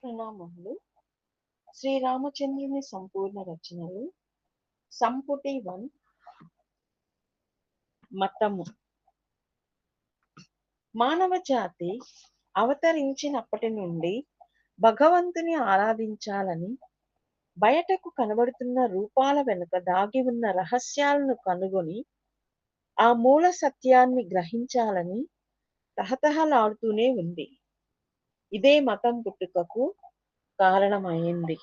ప్రణామములు. శ్రీరామచంద్రుని సంపూర్ణ రచనలు సంపుటి 1 మతము. మానవ జాతి అవతరించినప్పటి నుండి భగవంతుని ఆరాధించాలని, బయటకు కనబడుతున్న రూపాల వెనుక దాగి ఉన్న రహస్యాలను కనుగొని ఆ మూల సత్యాన్ని గ్రహించాలని తహతహలాడుతూనే ఉంది. ఇదే మతం పుట్టుకకు కారణమైంది.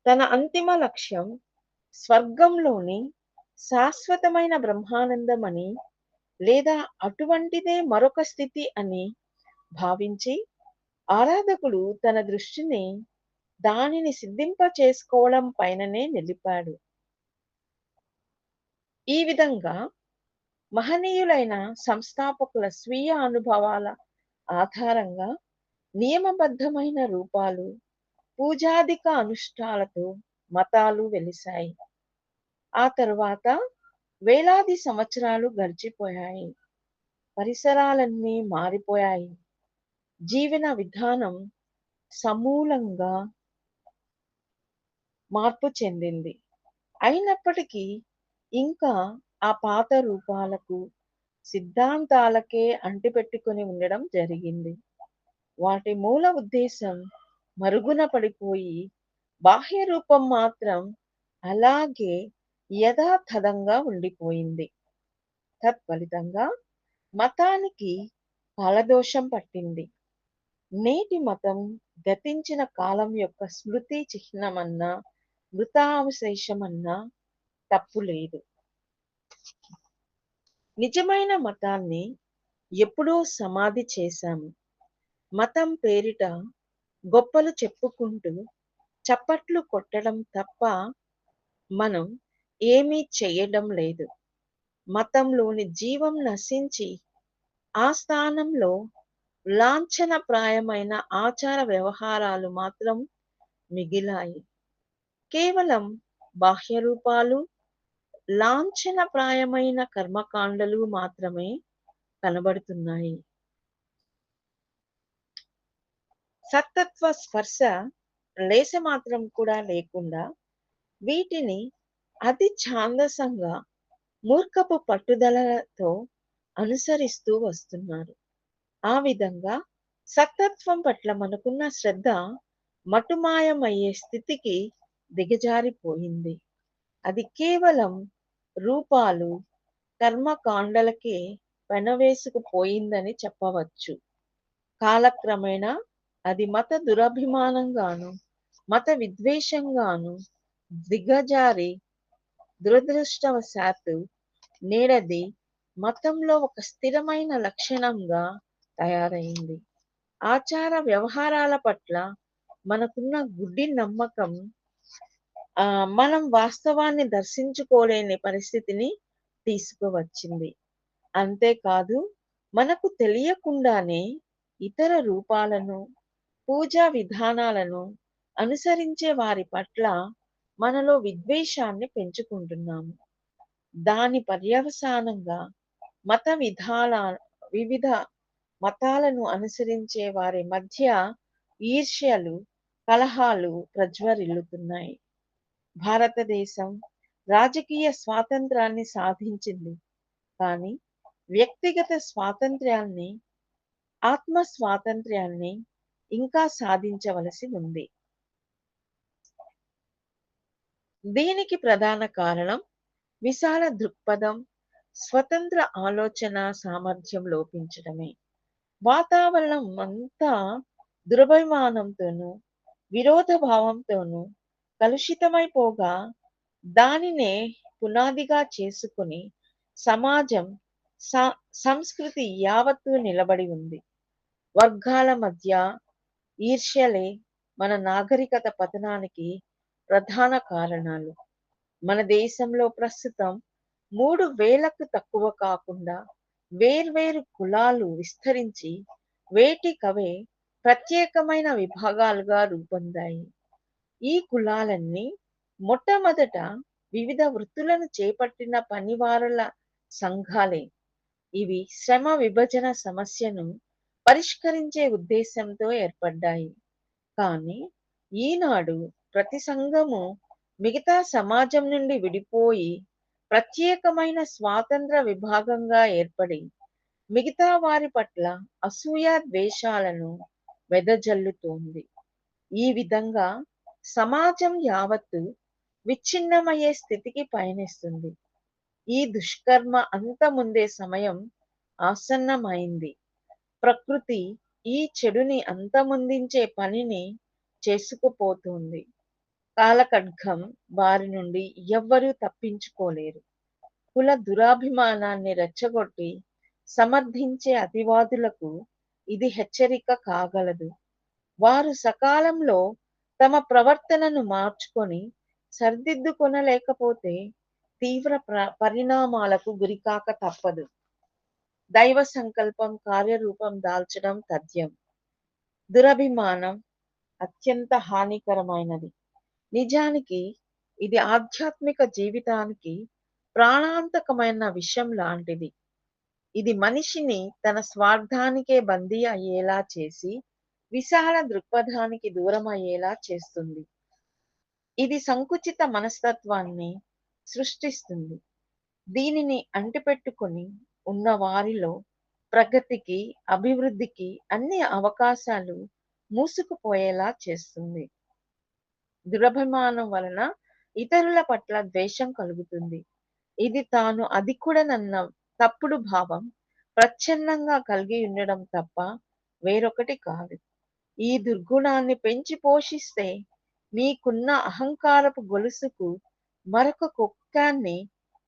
తన అంతిమ లక్ష్యం స్వర్గంలోని శాశ్వతమైన బ్రహ్మానందమని, లేదా అటువంటిదే మరొక స్థితి అని భావించి ఆరాధకుడు తన దృష్టిని దానిని సిద్ధింప చేసుకోవడం పైననే నిలిపాడు. ఈ విధంగా మహనీయులైన సంస్థాపకుల స్వీయ అనుభవాల ఆధారంగా నియమబద్ధమైన రూపాలు, పూజాదిక అనుష్ఠాలతో మతాలు వెలిశాయి. ఆ తరువాత వేలాది సంవత్సరాలు గడిచిపోయాయి. పరిసరాలన్నీ మారిపోయాయి. జీవన విధానం సమూలంగా మార్పు చెందింది. అయినప్పటికీ ఇంకా ఆ పాత రూపాలకు, సిద్ధాంతాలకే అంటిపెట్టుకొని ఉండడం జరిగింది. వాటి మూల ఉద్దేశం మరుగున పడిపోయి బాహ్య రూపం మాత్రం అలాగే యథాతథంగా ఉండిపోయింది. తత్ఫలితంగా మతానికి కాలదోషం పట్టింది. నేటి మతం గతించిన కాలం యొక్క స్మృతి చిహ్నమన్నా, మృతావశేషమన్నా తప్పు లేదు. నిజమైన మతాన్ని ఎప్పుడో సమాధి చేశాము. మతం పేరిట గొప్పలు చెప్పుకుంటూ చప్పట్లు కొట్టడం తప్ప మనం ఏమీ చేయడం లేదు. మతంలోని జీవం నశించి ఆ స్థానంలో లాంఛనప్రాయమైన ఆచార వ్యవహారాలు మాత్రం మిగిలాయి. కేవలం బాహ్య రూపాలు, లాంఛనప్రాయమైన కర్మకాండలు మాత్రమే కనబడుతున్నాయి. సత్తత్వ స్పర్శ లేశమాత్రం కూడా లేకుండా వీటిని అతి ఛాందసంగా మూర్ఖపు పట్టుదలతో అనుసరిస్తూ వస్తున్నారు. ఆ విధంగా సత్తత్వం పట్ల మనకున్న శ్రద్ధ మటుమాయమయ్యే స్థితికి దిగజారిపోయింది. అది కేవలం రూపాలు, కర్మకాండలకే పెనవేసుకుపోయిందని చెప్పవచ్చు. కాలక్రమేణా అది మత దురభిమానంగాను, మత విద్వేషంగాను దిగజారి దురదృష్టవశాత్తు నేడది మతంలో ఒక స్థిరమైన లక్షణంగా తయారైంది. ఆచార వ్యవహారాల పట్ల మనకున్న గుడ్డి నమ్మకం మనం వాస్తవాన్ని దర్శించుకోలేని పరిస్థితిని తీసుకువచ్చింది. అంతేకాదు, మనకు తెలియకుండానే ఇతర రూపాలను, పూజా విధానాలను అనుసరించే వారి పట్ల మనలో విద్వేషాన్ని పెంచుకుంటున్నాము. దాని పర్యవసానంగా వివిధ మతాలను అనుసరించే వారి మధ్య ఈర్ష్యలు, కలహాలు ప్రజ్వరిల్లుతున్నాయి. భారతదేశం రాజకీయ స్వాతంత్రాన్ని సాధించింది, కానీ వ్యక్తిగత స్వాతంత్ర్యాన్ని, ఆత్మ స్వాతంత్ర్యాన్ని ఇంకా సాధించవలసి ఉంది. దీనికి ప్రధాన కారణం విశాల దృక్పథం, స్వతంత్ర ఆలోచన సామర్థ్యం లోపించడమే. వాతావరణం అంతా దురభిమానంతోనూ, విరోధ భావంతోనూ కలుషితమైపోగా దానినే పునాదిగా చేసుకుని సమాజం, సంస్కృతి యావత్తూ నిలబడి ఉంది. వర్గాల మధ్య ఈర్ష్యలే మన నాగరికత పతనానికి ప్రధాన కారణాలు. మన దేశంలో ప్రస్తుతం 3000కు తక్కువ కాకుండా వేర్వేరు కులాలు విస్తరించి వేటికవే ప్రత్యేకమైన విభాగాలుగా రూపొందాయి. ఈ కులాలన్నీ మొట్టమొదట వివిధ వృత్తులను చేపట్టిన పనివారుల సంఘాలే. ఇవి శ్రమ విభజన సమస్యను పరిష్కరించే ఉద్దేశంతో ఏర్పడ్డాయి. కానీ ఈనాడు ప్రతి సంఘము మిగతా సమాజం నుండి విడిపోయి ప్రత్యేకమైన స్వాతంత్ర విభాగంగా ఏర్పడి మిగతా వారి పట్ల అసూయ ద్వేషాలను వెదజల్లుతోంది. ఈ విధంగా సమాజం యావత్తు విచ్ఛిన్నమయ్యే స్థితికి పయనిస్తుంది. ఈ దుష్కర్మ అంతమొందే సమయం ఆసన్నమైంది. ప్రకృతి ఈ చెడుని అంతమొందించే పనిని చేసుకుపోతుంది. కాలఖడ్గం బారి నుండి ఎవ్వరూ తప్పించుకోలేరు. కుల దురాభిమానాన్ని రెచ్చగొట్టి సమర్థించే అతివాదులకు ఇది హెచ్చరిక కాగలదు. వారు సకాలంలో తమ ప్రవర్తనను మార్చుకొని సరిదిద్దుకొనలేకపోతే తీవ్ర పరిణామాలకు గురికాక తప్పదు. దైవ సంకల్పం కార్యరూపం దాల్చడం తథ్యం. దురభిమానం అత్యంత హానికరమైనది. నిజానికి ఇది ఆధ్యాత్మిక జీవితానికి ప్రాణాంతకమైన విషం లాంటిది. ఇది మనిషిని తన స్వార్థానికే బందీ అయ్యేలా చేసి విశాల దృక్పథానికి దూరం అయ్యేలా చేస్తుంది. ఇది సంకుచిత మనస్తత్వాన్ని సృష్టిస్తుంది. దీనిని అంటిపెట్టుకొని ఉన్న వారిలో ప్రగతికి, అభివృద్ధికి అన్ని అవకాశాలు మూసుకుపోయేలా చేస్తుంది. దురభిమానం వలన ఇతరుల పట్ల ద్వేషం కలుగుతుంది. ఇది తాను అధికుడనన్న తప్పుడు భావం ప్రచ్ఛన్నంగా కలిగి ఉండడం తప్ప వేరొకటి కాదు. ఈ దుర్గుణాన్ని పెంచి పోషిస్తే మీకున్న అహంకారపు గొలుసుకు మరొక కొక్కాన్ని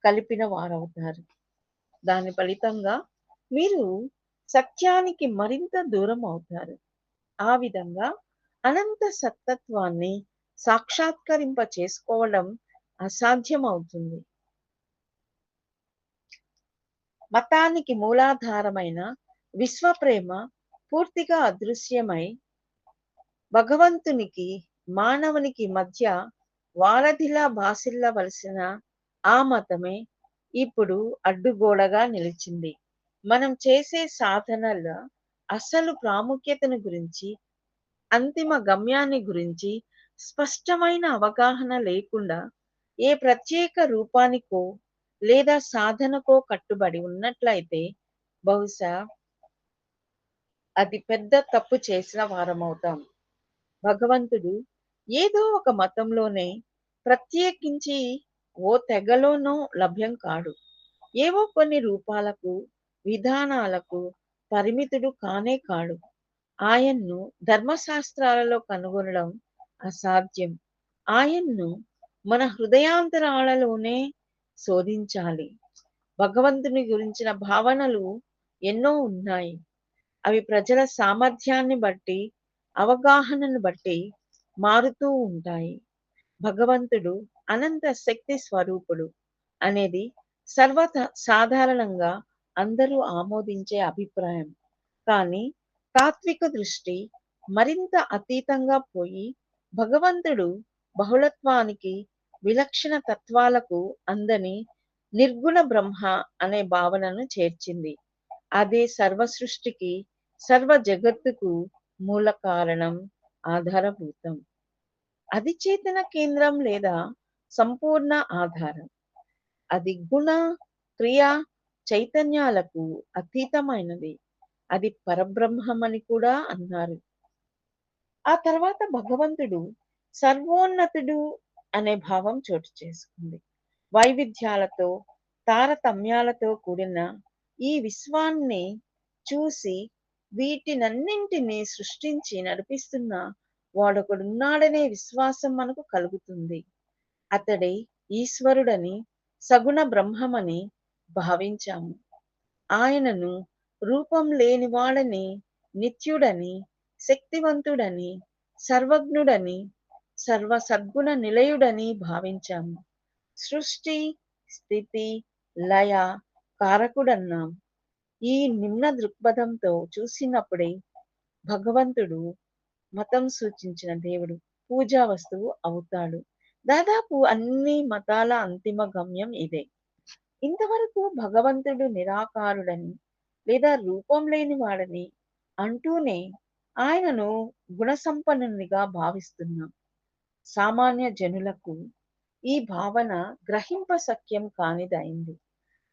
కలిపిన వారవుతారు. దాని ఫలితంగా మీరు సత్యానికి మరింత దూరం అవుతారు. ఆ విధంగా అనంత సత్తత్వాన్ని సాక్షాత్కరింప చేసుకోవడం అసాధ్యమవుతుంది. మతానికి మూలాధారమైన విశ్వప్రేమ పూర్తిగా అదృశ్యమై భగవంతునికి మానవునికి మధ్య వారధిలా భాసిల్లవలసిన ఆ మతమే ఇప్పుడు అడ్డుగోడగా నిలిచింది. మనం చేసే సాధనల అసలు ప్రాముఖ్యతను గురించి, అంతిమ గమ్యాన్ని గురించి స్పష్టమైన అవగాహన లేకుండా ఏ ప్రత్యేక రూపానికో లేదా సాధనకో కట్టుబడి ఉన్నట్లయితే బహుశా అది పెద్ద తప్పు చేసిన వారమవుతాం. భగవంతుడు ఏదో ఒక మతంలోనే ప్రత్యేకించి ఓ తెగలోనో లభ్యం కాడు. ఏవో కొన్ని రూపాలకు, విధానాలకు పరిమితుడు కానే కాడు. ఆయన్ను ధర్మశాస్త్రాలలో కనుగొనడం అసాధ్యం. ఆయన్ను మన హృదయాంతరాలలోనే శోధించాలి. భగవంతుని గురించిన భావనలు ఎన్నో ఉన్నాయి. అవి ప్రజల సామర్థ్యాన్ని బట్టి, అవగాహనను బట్టి మారుతూ ఉంటాయి. భగవంతుడు అనంత శక్తి స్వరూపుడు అనేది సాధారణంగా అందరూ ఆమోదించే అభిప్రాయం. కానీ తాత్విక దృష్టి మరింత అతీతంగా పోయి భగవంతుడు బహుళత్వానికి, విలక్షణ తత్వాలకు అందని నిర్గుణ బ్రహ్మ అనే భావనను చేర్చింది. అదే సర్వ సృష్టికి, సర్వ జగత్తుకు మూల కారణం, ఆధారభూతం. అధిచేతన కేంద్రం లేదా సంపూర్ణ ఆధారం. అది గుణ, క్రియ, చైతన్యాలకు అతీతమైనది. అది పరబ్రహ్మమని కూడా అన్నారు. ఆ తర్వాత భగవంతుడు సర్వోన్నతుడు అనే భావం చోటు చేసుకుంది. వైవిధ్యాలతో, తారతమ్యాలతో కూడిన ఈ విశ్వాన్ని చూసి వీటినన్నింటినీ సృష్టించి నడిపిస్తున్న వాడొకడున్నాడనే విశ్వాసం మనకు కలుగుతుంది. అతడే ఈశ్వరుడని, సగుణ బ్రహ్మమని భావించాము. ఆయనను రూపం లేనివాడని, నిత్యుడని, శక్తివంతుడని, సర్వజ్ఞుడని, సర్వ సద్గుణ నిలయుడని భావించాము. సృష్టి, స్థితి, లయ కారకుడన్నాం. ఈ నిమ్న దృక్పథంతో చూసినప్పుడే భగవంతుడు మతం సూచించిన దేవుడు పూజా వస్తువు అవుతాడు. దాదాపు అన్ని మతాల అంతిమ గమ్యం ఇదే. ఇంతవరకు భగవంతుడు నిరాకారుడని లేదా రూపం లేని వాడని అంటూనే ఆయనను గుణసంపన్నునిగా భావిస్తున్నాం. సామాన్య జనులకు ఈ భావన గ్రహింప సఖ్యం కానిదైంది.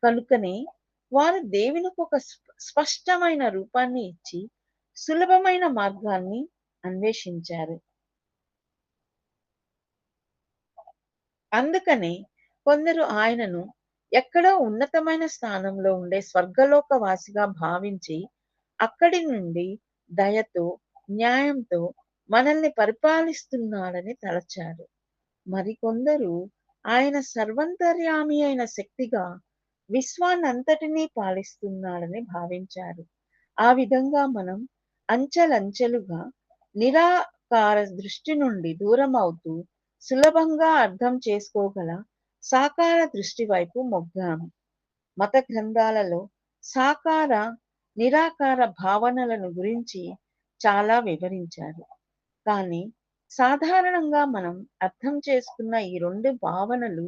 కనుకనే వారు దేవునికి ఒక స్పష్టమైన రూపాన్ని ఇచ్చి సులభమైన మార్గాన్ని అన్వేషించారు. అందుకనే కొందరు ఆయనను ఎక్కడో ఉన్నతమైన స్థానంలో ఉండే స్వర్గలోక వాసిగా భావించి అక్కడి నుండి దయతో, న్యాయంతో మనల్ని పరిపాలిస్తున్నాడని తలచారు. మరికొందరు ఆయన సర్వంతర్యామి అయిన శక్తిగా విశ్వాన్నంతటినీ పాలిస్తున్నాడని భావించారు. ఆ విధంగా మనం అంచెలంచెలుగా నిరాకార దృష్టి నుండి దూరమవుతూ సులభంగా అర్థం చేసుకోగల సాకార దృష్టి వైపు మొగ్గాము. మత గ్రంథాలలో సాకార, నిరాకార భావనలను గురించి చాలా వివరించారు. కానీ సాధారణంగా మనం అర్థం చేసుకున్న ఈ రెండు భావనలు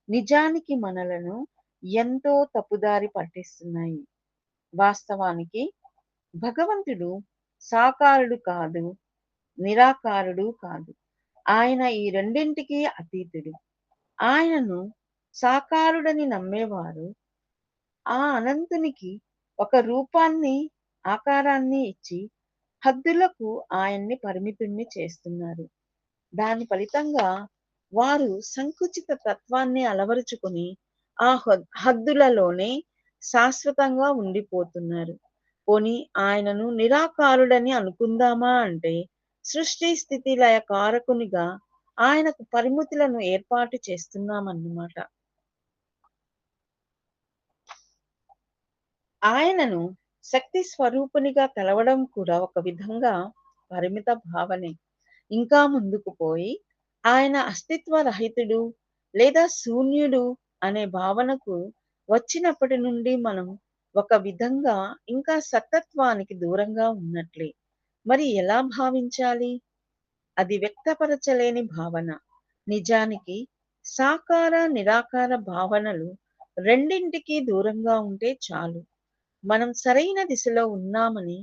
నిజానికి మనలను ఎంతో తప్పుదారి పట్టిస్తున్నాయి. వాస్తవానికి భగవంతుడు సాకారుడు కాదు, నిరాకారుడు కాదు. ఆయన ఈ రెండింటికి అతీతుడు. ఆయనను సాకారుడని నమ్మేవారు ఆ అనంతునికి ఒక రూపాన్ని, ఆకారాన్ని ఇచ్చి హద్దులకు ఆయన్ని పరిమితుణ్ణి చేస్తున్నారు. దాని ఫలితంగా వారు సంకుచిత తత్వాన్ని అలవరుచుకొని ఆ హద్దులలోనే శాశ్వతంగా ఉండిపోతున్నారు. పోనీ ఆయనను నిరాకారుడని అనుకుందామా అంటే సృష్టి స్థితి లయ కారకునిగా ఆయనకు పరిమితులను ఏర్పాటు చేస్తున్నామన్నమాట. ఆయనను శక్తి స్వరూపునిగా కలవడం కూడా ఒక విధంగా పరిమిత భావనే. ఇంకా ముందుకు పోయి ఆయన అస్తిత్వ రహితుడు లేదా శూన్యుడు అనే భావనకు వచ్చినప్పటి నుండి మనం ఒక విధంగా ఇంకా సత్తత్వానికి దూరంగా ఉన్నట్లే. మరి ఎలా భావించాలి? అది వ్యక్తపరచలేని భావన. నిజానికి సాకార, నిరాకార భావనలు రెండింటికి దూరంగా ఉంటే చాలు. మనం సరైన దిశలో ఉన్నామని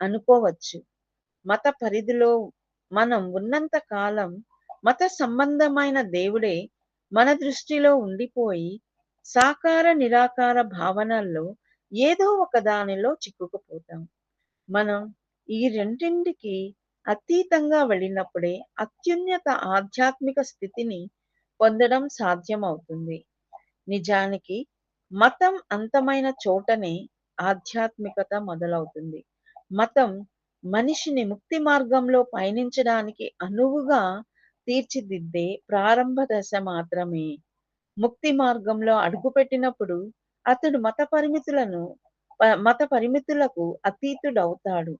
అనుకోవచ్చు. మత పరిధిలో మనం ఉన్నంత కాలం మత సంబంధమైన దేవుడే మన దృష్టిలో ఉండిపోయి సాకార, నిరాకార భావనల్లో ఏదో ఒక దానిలో చిక్కుకుపోతాం. మనం ఈ రెండింటికి అతీతంగా వెళ్ళినప్పుడే అత్యున్నత ఆధ్యాత్మిక స్థితిని పొందడం సాధ్యమవుతుంది. నిజానికి మతం అంతమైన చోటనే ఆధ్యాత్మికత మొదలవుతుంది. మతం మనిషిని ముక్తి మార్గంలో పయనించడానికి అనువుగా తీర్చిదిద్దే ప్రారంభ దశ మాత్రమే. ముక్తి మార్గంలో అడుగుపెట్టినప్పుడు అతడు మత పరిమితులకు అతీతుడవుతాడు.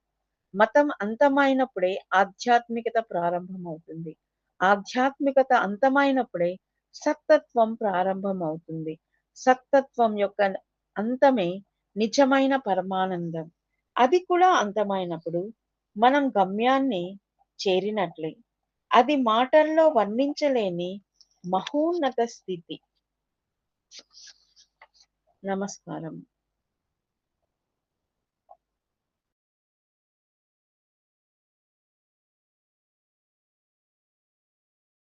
మతం అంతమైనప్పుడే ఆధ్యాత్మికత ప్రారంభమవుతుంది. ఆధ్యాత్మికత అంతమైనప్పుడే సత్తత్వం ప్రారంభమవుతుంది. సత్తత్వం యొక్క అంతమే నిజమైన పరమానందం. అది కూడా అంతమైనప్పుడు మనం గమ్యాన్ని చేరినట్లే. అది మాటల్లో వర్ణించలేని మహోన్నత స్థితి. నమస్కారం.